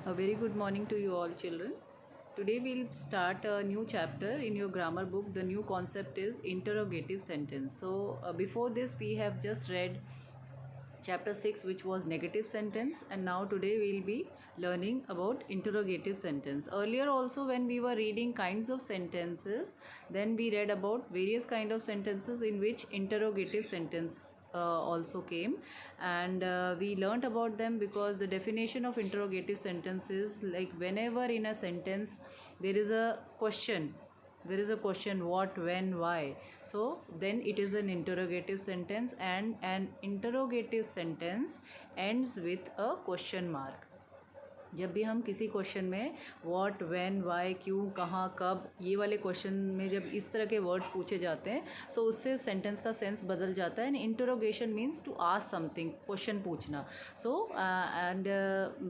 A very good morning to you all, children. Today we'll start a new chapter in your grammar book. The new concept is interrogative sentence. So before this we have just read chapter 6, which was negative sentence, and now today we'll be learning about interrogative sentence. Earlier also, when we were reading kinds of sentences, then we read about various kind of sentences in which interrogative sentence also came, and we learnt about them because the definition of interrogative sentence is like whenever in a sentence there is a question, what, when, why, so then it is an interrogative sentence, and an interrogative sentence ends with a question mark. जब भी हम किसी question में what, when, Y, क्यों, कहाँ, कब, ये वाले क्वेश्चन में जब इस तरह के वर्ड्स पूछे जाते हैं, सो उससे सेंटेंस का सेंस बदल जाता है. And interrogation means to ask something, question पूछना. So and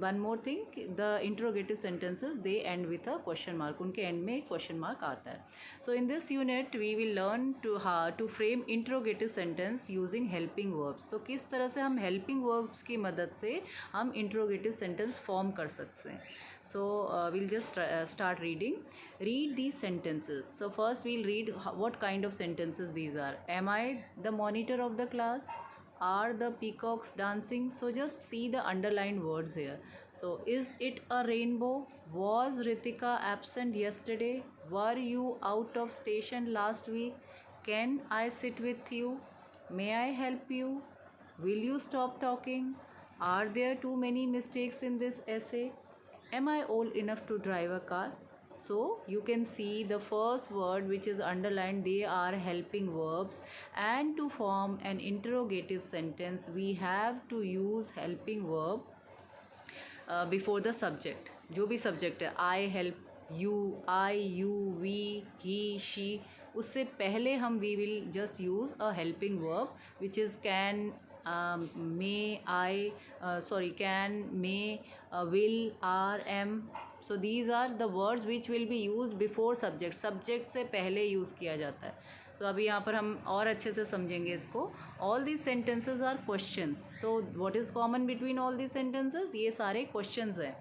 one more thing, the interrogative sentences they end with a question mark. उनके एंड में क्वेश्चन मार्क आता है. So in this unit we will learn to frame interrogative sentence using helping verbs. So किस तरह से हम helping verbs की मदद से हम इंटरोगेटिव सेंटेंस फॉर्म कर सकते हैं. So we'll just start reading. Read these sentences. So first we'll read what kind of sentences these are. Am I the monitor of the class? Are the peacocks dancing? So just see the underlined words here. So is it a rainbow? Was Ritika absent yesterday? Were you out of station last week? Can I sit with you? May I help you? Will you stop talking? Are there too many mistakes in this essay? Am I old enough to drive a car? So you can see the first word which is underlined, they are helping verbs, and to form an interrogative sentence we have to use helping verb before the subject. जो भी subject है, I help you, I, you, we, he, she, उससे पहले हम we will just use a helping verb which is can, may, can, may, will, are, am. So these are the words which will be used before subject. Subject से पहले use किया जाता है. सो अभी यहाँ पर हम और अच्छे से समझेंगे इसको. All these sentences are questions. So what is common between all these sentences? ये सारे क्वेश्चंस हैं.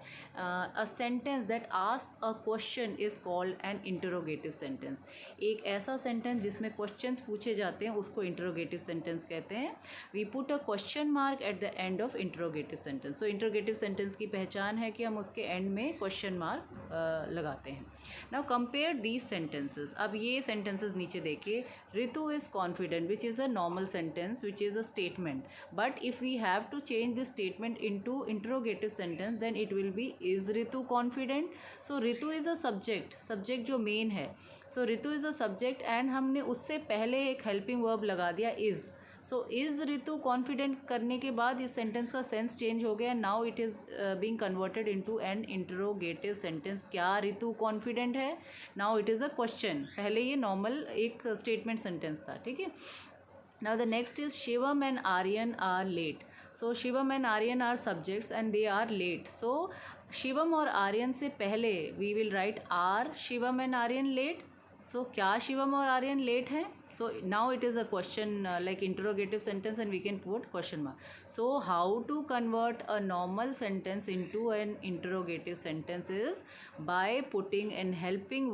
A sentence that ask a question is called an interrogative sentence. एक ऐसा सेंटेंस जिसमें क्वेश्चंस पूछे जाते हैं उसको इंटरोगेटिव सेंटेंस कहते हैं. We put a question mark at the end of interrogative sentence. So interrogative sentence की पहचान है कि हम उसके एंड में क्वेश्चन मार्क लगाते हैं. Now compare these sentences. अब ये सेंटेंसेज नीचे देखिए. Ritu is confident, which is a normal sentence, which is a statement. But if we have to change this statement into interrogative sentence, then it will be, is Ritu confident? So Ritu is a subject. Subject जो main है. So Ritu is a subject, and हमने उससे पहले एक helping verb लगा दिया is. So is Ritu confident करने के बाद इस सेंटेंस का सेंस चेंज हो गया. Now it is being converted into an interrogative sentence. क्या रितु कॉन्फिडेंट है? Now it is a question. पहले ये नॉर्मल एक स्टेटमेंट सेंटेंस था. ठीक है. Now the next is Shivam and Aryan are late. So Shivam and Aryan are subjects and they are late. So Shivam और Aryan से पहले we will write are Shivam and Aryan late. So क्या शिवम और Aryan late हैं? So now it is a question like interrogative sentence, and we can put question mark. So how to convert a normal sentence into an interrogative sentence is by putting a helping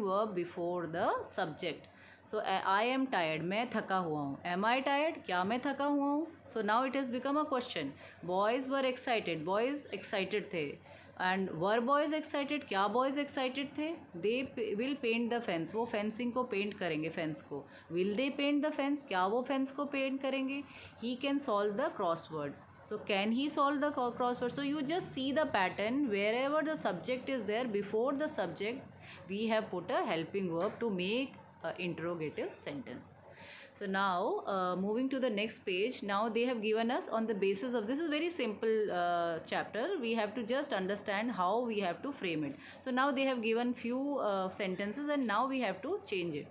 verb before the subject. So I am tired. मैं थका हुआ हूँ. Am I tired? क्या मैं थका हुआ हूँ? So now it has become a question. Boys were excited. Boys excited थे. And were boys excited. क्या बॉयज़ एक्साइटेड थे? They will paint the fence. वो फेंसिंग को पेंट करेंगे, फेंस को. Will they paint the fence? क्या वो fence को पेंट करेंगे? He can solve the crossword. So can he solve the crossword? So you just see the pattern. Wherever the subject is there, before the subject we have put a helping verb to make a interrogative sentence. So now moving to the next page. Now they have given us on the basis of this is very simple chapter. We have to just understand how we have to frame it. So now they have given few sentences, and now we have to change it.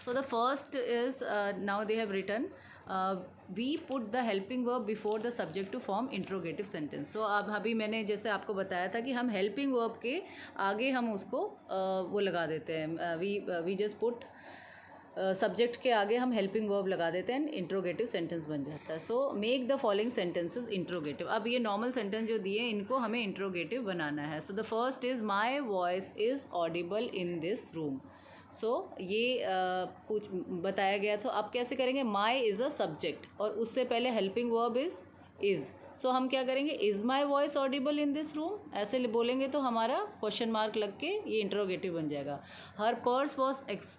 So the first is now they have written we put the helping verb before the subject to form interrogative sentence. So अब अभी मैंने जैसे आपको बताया था कि हम helping verb के आगे हम उसको वो लगा देते हैं. We just put सब्जेक्ट के आगे हम हेल्पिंग वर्ब लगा देते हैं, इंट्रोगेटिव सेंटेंस बन जाता है. So make the following sentences interrogative. अब ये नॉर्मल सेंटेंस जो दिए इनको हमें इंट्रोगेटिव बनाना है. So the first is my voice is audible in this room. So ये बताया गया. तो आप कैसे करेंगे? माई इज़ अ सब्जेक्ट और उससे पहले हेल्पिंग वर्ब इज़. सो हम क्या करेंगे? Is my voice Audible in this room, ऐसे बोलेंगे तो हमारा क्वेश्चन मार्क लग के ये इंट्रोगेटिव बन जाएगा. हर purse was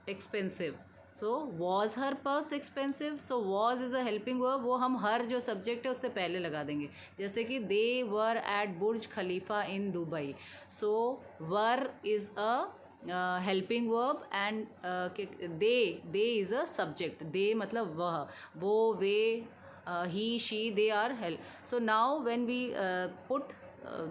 expensive. So was her purse expensive. So was is a helping verb, वो हम हर जो सब्जेक्ट है उससे पहले लगा देंगे. जैसे कि they were at Burj Khalifa in Dubai. So were is a helping verb and they is a subject. They मतलब वह, वो, वे, he, she, they are help. So now when we put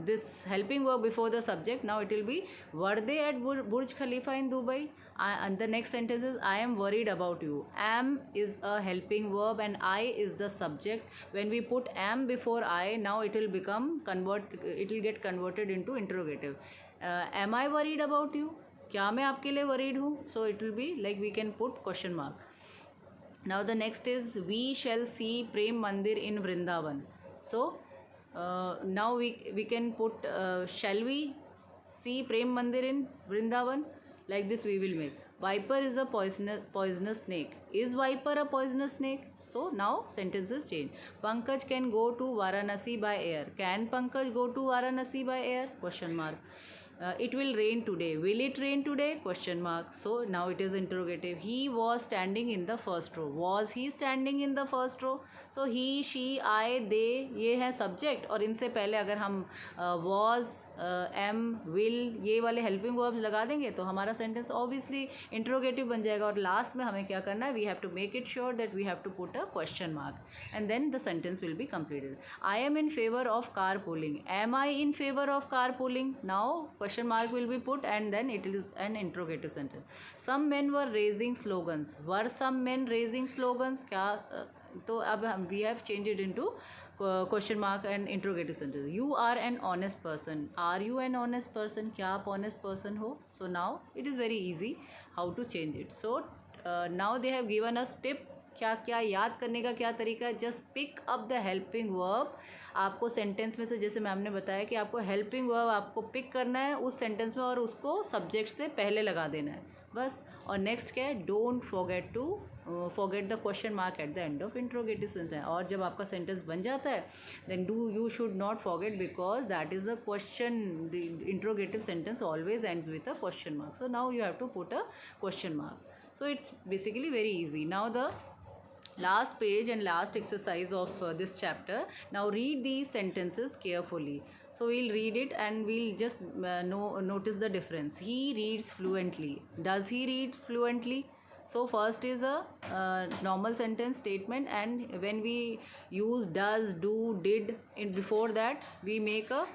this helping verb before the subject, now it will be were they at Burj Khalifa in Dubai. And the next sentence is I am worried about you. Am is a helping verb and I is the subject. When we put am before I, now it will it will get converted into interrogative. Am I worried about you? क्या मैं आपके लिए worried हूँ? So it will be like we can put question mark. Now the next is we shall see Prem Mandir in Vrindavan. So now we can put shall we see Prem Mandir in Vrindavan. Like this we will make. Viper is a poisonous snake. Is viper a poisonous snake? So now sentences change. Pankaj can go to Varanasi by air. Can Pankaj go to Varanasi by air? Question mark. It will rain today. Will it rain today? Question mark. So now it is interrogative. He was standing in the first row. Was he standing in the first row? So he, she, I, they ये है subject और इनसे पहले अगर हम was, am, will ये वाले helping verbs लगा देंगे तो हमारा sentence obviously interrogative बन जाएगा. और लास्ट में हमें क्या करना है? We have to make it sure that we have to put a question mark and then the sentence will be completed. I am in favor of carpooling. Am I in favor of carpooling? Now question mark will be put and then it is an interrogative sentence. Some men were raising slogans. Were some men raising slogans? क्या तो अब हम we have changed it into question mark and interrogative sentence. You are an honest person. Are you an honest person? क्या आप honest person हो? So now it is very easy how to change it. So now they have given us tip. क्या क्या याद करने का क्या तरीका है? Just pick up the helping verb. आपको सेंटेंस में से जैसे मैम ने बताया कि आपको हेल्पिंग वर्ब आपको पिक करना है उस सेंटेंस में और उसको सब्जेक्ट से पहले लगा देना है बस. और नेक्स्ट क्या है? Don't forget the question mark at the end of interrogative sentence. और जब आपका सेंटेंस बन जाता है then you should not forget because that is a question. The interrogative sentence always ends with a question mark. So now you have to put a question mark. So it's basically very easy. Now the last page and last exercise of this chapter. Now read these sentences carefully. So we'll read it and we'll just notice the difference. He reads fluently. Does he read fluently? So first is a normal sentence statement, and when we use does, do, did in before that, we make a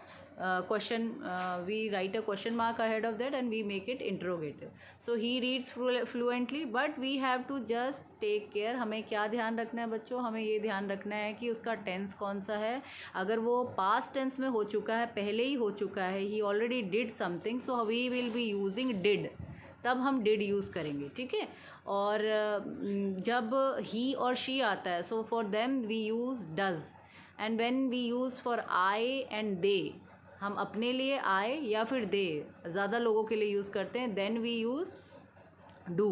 question. We write a question mark ahead of that and we make it interrogative. So he reads fluently, but we have to just take care. हमें क्या ध्यान रखना है बच्चों? हमें ये ध्यान रखना है कि उसका टेंस कौन सा है. अगर वो पास्ट टेंस में हो चुका है, पहले ही हो चुका है, he already did something, so we will be using did. तब हम डिड यूज़ करेंगे. ठीक है. और जब ही और शी आता है so for them we use does. And when we use for I and they, हम अपने लिए आए या फिर दे ज़्यादा लोगों के लिए यूज़ करते हैं, then we use do.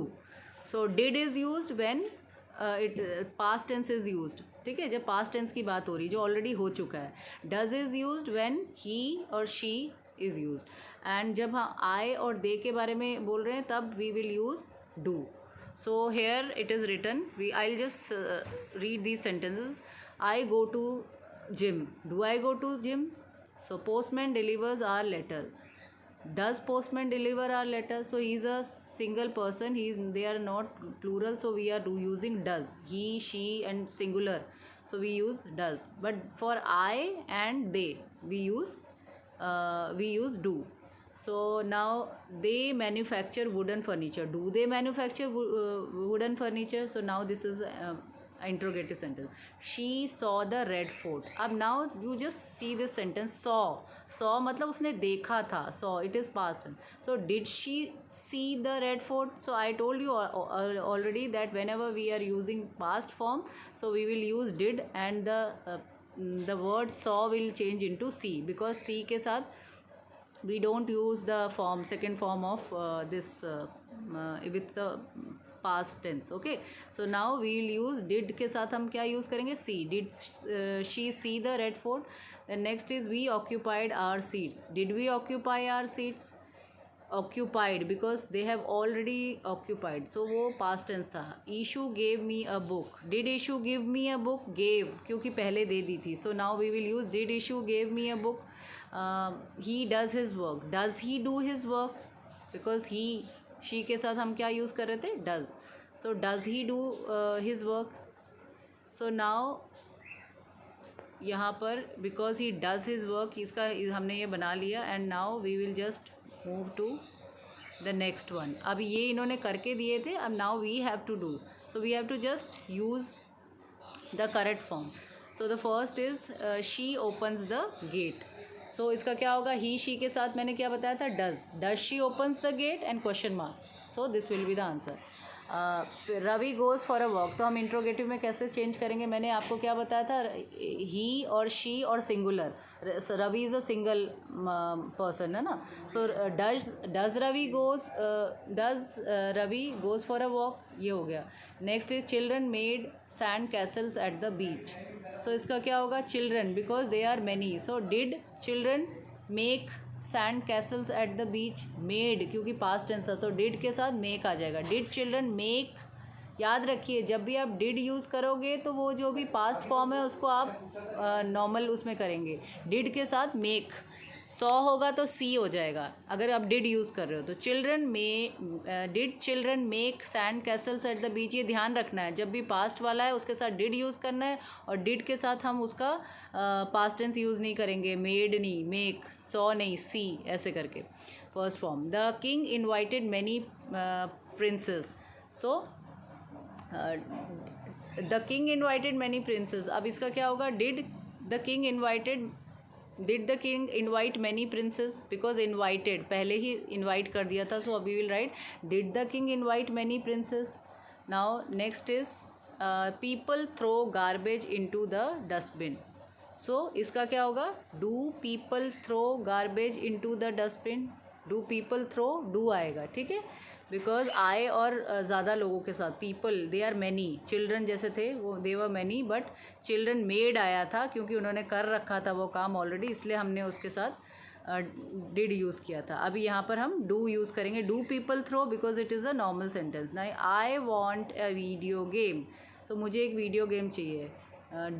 So did is used when it past tense is used. ठीक है. जब पास्ट टेंस की बात हो रही जो ऑलरेडी हो चुका है. Does is used when he और शी इज़ यूज्ड. एंड जब हम आई और दे के बारे में बोल रहे हैं तब we will use do. So here it is written. I'll just read these sentences. I go to gym. Do I go to gym? So postman delivers our letters. Does postman deliver our letters? So he's a single person. They are not plural. So we are using does. He, she, and singular. So we use does. But for I and they, we use do. So now they manufacture wooden furniture. Do they manufacture wooden furniture? So now this is interrogative sentence, she saw the Red Fort. अब now you just see this sentence, saw मतलब उसने देखा था, saw it is past tense. So did she see the red fort? So I told you already that whenever we are using past form, so we will use did, and the word saw will change into see, because see के साथ we don't use the form, second form of this with the past tense. Okay, so now we will use did के साथ हम क्या use करेंगे, see. Did she see the red fort? Then next is we occupied our seats. Did we occupy our seats? occupied because they have already occupied, so वो past tense था. Ishu gave me a book. Did Ishu give me a book? Gave क्योंकि पहले दे दी थी, so now we will use did Ishu gave me a book. He does his work. Does he do his work? Because he she के साथ हम क्या use कर रहे थे, does. So does he do his work? So now यहाँ पर because he does his work, इसका हमने ये बना लिया, and now we will just move to the next one. अब ये इन्होंने करके दिए थे, अब now we have to do, so we have to just use the correct form. So the first is she opens the gate. So इसका क्या होगा, he she के साथ मैंने क्या बताया था, does she opens the gate and question mark. So this will be the answer. Ravi goes for a walk, तो हम इंट्रोगेटिव में कैसे चेंज करेंगे, मैंने आपको क्या बताया था, ही और शी और singular. Ravi is a single person है ना. So does Ravi goes for a walk, ये हो गया. Next is children made sand castles at the beach. So इसका क्या होगा, children because they are many. So did children make sand castles at the beach, made क्योंकि past tense था, तो did के साथ मेक आ जाएगा. Did children make. याद रखिए जब भी आप डिड यूज़ करोगे तो वो जो भी पास्ट फॉर्म है उसको आप नॉर्मल उसमें करेंगे. डिड के साथ मेक, सॉ होगा तो सी हो जाएगा अगर आप डिड यूज़ कर रहे हो. तो did children make sand castles at the बीच, ये ध्यान रखना है, जब भी पास्ट वाला है उसके साथ डिड यूज़ करना है, और डिड के साथ हम उसका पास्ट टेंस यूज़ नहीं करेंगे, मेड नहीं, मेक, सॉ नहीं, सी, ऐसे करके. First form, the king invited many princes. So the king invited many princes. अब इसका क्या होगा, did the king invite many princes, because invited पहले ही इन्वाइट कर दिया था, सो अभी will write did the king invite many princes. Now next is people throw garbage into the dustbin. So इसका क्या होगा, do people throw garbage into the dustbin. Do people throw, do आएगा, ठीक है, बिकॉज आए और ज़्यादा लोगों के साथ, people they are many, children जैसे थे वो they were many, but children made आया था क्योंकि उन्होंने कर रखा था वो काम ऑलरेडी, इसलिए हमने उसके साथ डिड यूज़ किया था. अभी यहाँ पर हम डू यूज़ करेंगे. Do people throw because it is a normal sentence. ना I want a video game. So मुझे एक वीडियो गेम चाहिए.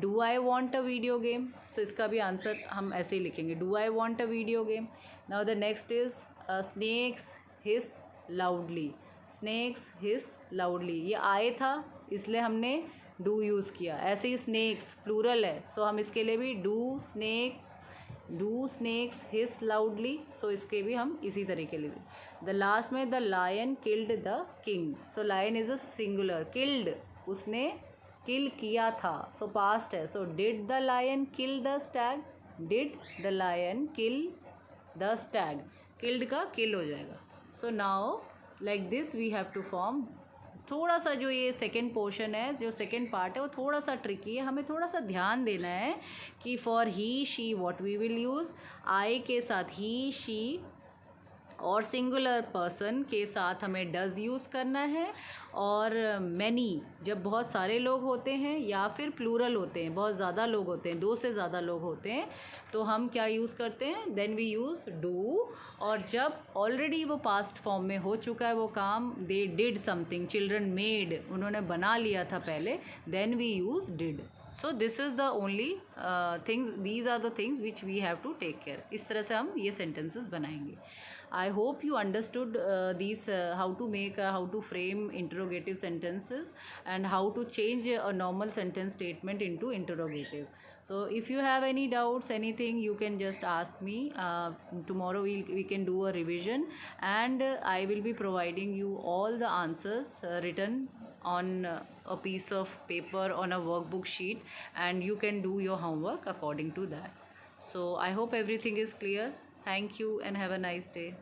Do I want a video game. So इसका भी आंसर हम ऐसे ही लिखेंगे, do I want a video game. Now the next is snakes hiss loudly. Snakes hiss loudly, ये आए था इसलिए हमने डू यूज़ किया. ऐसे ही स्नेक्स प्लूरल है, सो हम इसके लिए भी do snakes hiss loudly. So इसके भी हम इसी तरीके लिए. द लास्ट में the lion killed the king. So lion is a singular, killed उसने किल किया था, सो पास्ट है. So did the lion kill the stag. Did the lion kill the stag, killed का किल हो जाएगा. So now like this we have to form. थोड़ा सा जो ये सेकेंड पोर्शन है, जो सेकेंड पार्ट है, वो थोड़ा सा ट्रिकी है, हमें थोड़ा सा ध्यान देना है कि for he she what we will use. I के साथ ही शी और सिंगुलर पर्सन के साथ हमें डज़ यूज़ करना है. और मैनी जब बहुत सारे लोग होते हैं या फिर प्लूरल होते हैं, बहुत ज़्यादा लोग होते हैं, दो से ज़्यादा लोग होते हैं, तो हम क्या यूज़ करते हैं, देन वी यूज़ डू. और जब ऑलरेडी वो पास्ट फॉर्म में हो चुका है वो काम, they did something, children made, उन्होंने बना लिया था पहले, then we use did. So this is the only things, these are the things which we have to take care. इस तरह से हम ये सेंटेंसेस बनाएंगे. I hope you understood these how to make how to frame interrogative sentences and how to change a normal sentence statement into interrogative. So if you have any doubts, anything, you can just ask me. Tomorrow we can do a revision, and I will be providing you all the answers written on a piece of paper on a workbook sheet, and you can do your homework according to that. So I hope everything is clear. Thank you and have a nice day.